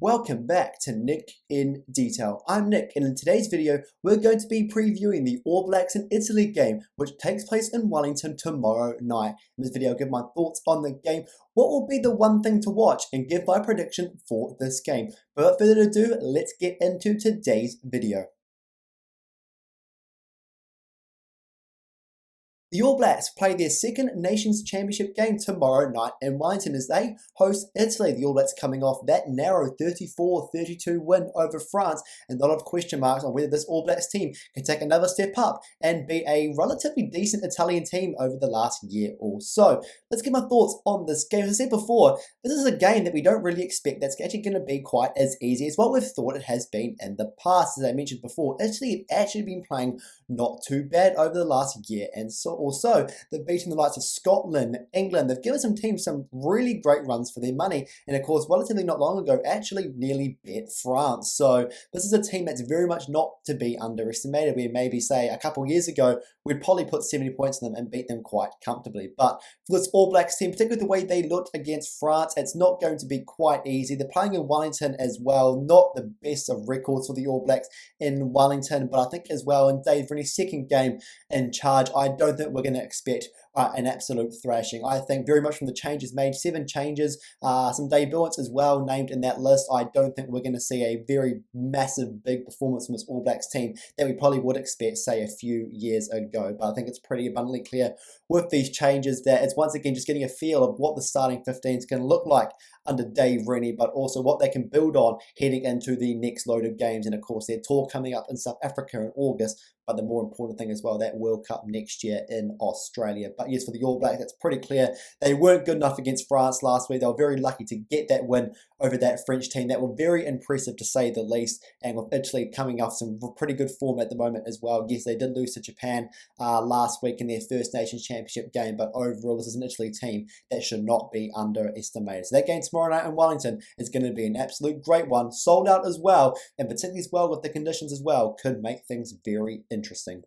Welcome back to Nick in Detail. I'm Nick, and in today's video, we're going to be previewing the All Blacks and Italy game, which takes place in Wellington tomorrow night. In this video, I'll give my thoughts on the game, what will be the one thing to watch, and give my prediction for this game. But without further ado, let's get into today's video. The All Blacks play their second Nations Championship game tomorrow night in Wellington as they host Italy. The All Blacks coming off that narrow 34-32 win over France, and a lot of question marks on whether this All Blacks team can take another step up and be a relatively decent Italian team over the last year or so. Let's get my thoughts on this game. As I said before, this is a game that we don't really expect that's actually going to be quite as easy as what we've thought it has been in the past. As I mentioned before, Italy have actually been playing not too bad over the last year and so also, they've beaten the likes of Scotland, England. They've given some teams some really great runs for their money. And of course, relatively not long ago, actually nearly beat France. So this is a team that's very much not to be underestimated. We maybe say a couple years ago, we'd probably put 70 points on them and beat them quite comfortably. But for this All Blacks team, particularly the way they looked against France, it's not going to be quite easy. They're playing in Wellington as well. Not the best of records for the All Blacks in Wellington. But I think as well, in Dave Rennie's second game in charge, I don't think we're going to expect an absolute thrashing. I think very much from the changes made, 7 changes, some debutantes as well named in that list. I don't think we're going to see a very massive, big performance from this All Blacks team that we probably would expect, say, a few years ago. But I think it's pretty abundantly clear with these changes that it's once again just getting a feel of what the starting 15 is going to look like under Dave Rennie, but also what they can build on heading into the next load of games. And of course, their tour coming up in South Africa in August, but the more important thing as well, that World Cup next year in Australia. But yes, for the All Blacks, it's pretty clear they weren't good enough against France last week. They were very lucky to get that win over that French team. That were very impressive to say the least. And with Italy coming off some pretty good form at the moment as well. Yes, they did lose to Japan last week in their first Nations Championship game, but overall, this is an Italy team that should not be underestimated. So that game tomorrow night in Wellington is going to be an absolute great one. Sold out as well, and particularly as well with the conditions as well, could make things very interesting.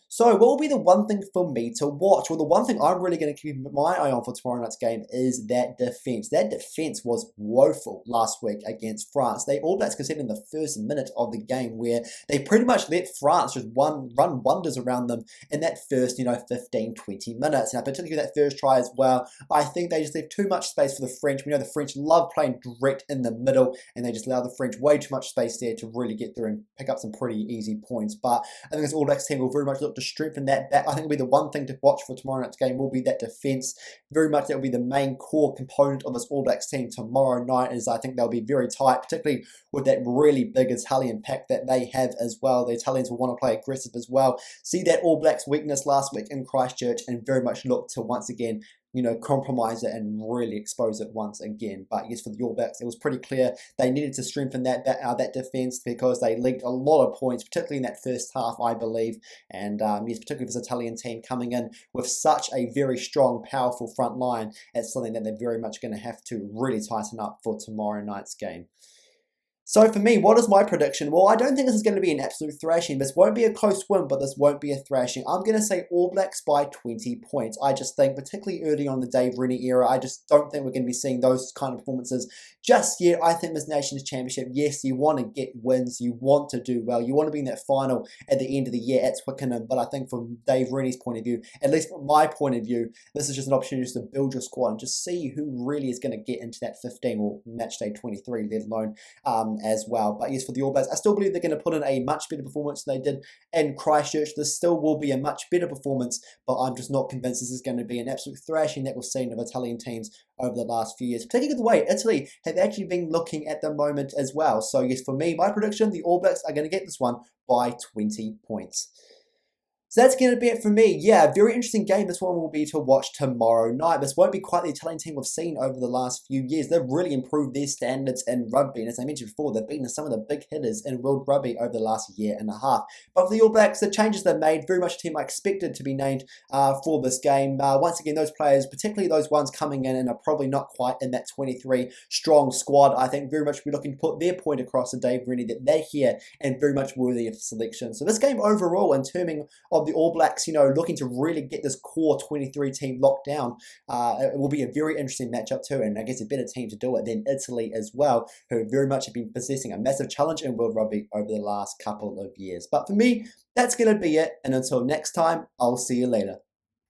So what will be the one thing for me to watch? Well, the one thing I'm really going to keep my eye on for tomorrow night's game is that defence. That defence was woeful last week against France. They All Blacks conceded in the first minute of the game where they pretty much let France just run wonders around them in that first, 15, 20 minutes. Now, particularly that first try as well, I think they just left too much space for the French. We know the French love playing direct in the middle, and they just allow the French way too much space there to really get through and pick up some pretty easy points. But I think this All Blacks team will very much look to strengthen that back. I think it'll be the one thing to watch for tomorrow night's game will be that defence. Very much that will be the main core component of this All Blacks team tomorrow night, as I think they'll be very tight, particularly with that really big Italian pack that they have as well. The Italians will want to play aggressive as well. See that All Blacks weakness last week in Christchurch and very much look to once again compromise it and really expose it once again. But yes, for the All Blacks, it was pretty clear they needed to strengthen that defence because they leaked a lot of points, particularly in that first half, I believe. And yes, particularly this Italian team coming in with such a very strong, powerful front line, it's something that they're very much going to have to really tighten up for tomorrow night's game. So for me, what is my prediction? Well, I don't think this is going to be an absolute thrashing. This won't be a close win, but this won't be a thrashing. I'm going to say All Blacks by 20 points. I just think, particularly early on the Dave Rennie era, I just don't think we're going to be seeing those kind of performances just yet. I think this Nations Championship, yes, you want to get wins. You want to do well. You want to be in that final at the end of the year at Twickenham. But I think from Dave Rennie's point of view, at least from my point of view, this is just an opportunity to build your squad and just see who really is going to get into that 15 or match day 23, let alone as well. But yes, for the All Blacks, I still believe they're going to put in a much better performance than they did in Christchurch. This still will be a much better performance, but I'm just not convinced this is going to be an absolute thrashing that we've seen of Italian teams over the last few years, particularly the way Italy have actually been looking at the moment as well. So yes, for me, my prediction, the All Blacks are going to get this one by 20 points. So that's going to be it for me. Yeah, very interesting game this one will be to watch tomorrow night. This won't be quite the Italian team we've seen over the last few years. They've really improved their standards in rugby. And as I mentioned before, they've beaten some of the big hitters in world rugby over the last year and a half. But for the All Blacks, the changes they've made, very much a team I expected to be named for this game. Once again, those players, particularly those ones coming in and are probably not quite in that 23 strong squad, I think very much be looking to put their point across to Dave Rennie that they're here and very much worthy of selection. So this game overall, in terms of the All Blacks, looking to really get this core 23 team locked down. It will be a very interesting matchup too, and I guess a better team to do it than Italy as well, who very much have been possessing a massive challenge in World Rugby over the last couple of years. But for me, that's going to be it, and until next time, I'll see you later.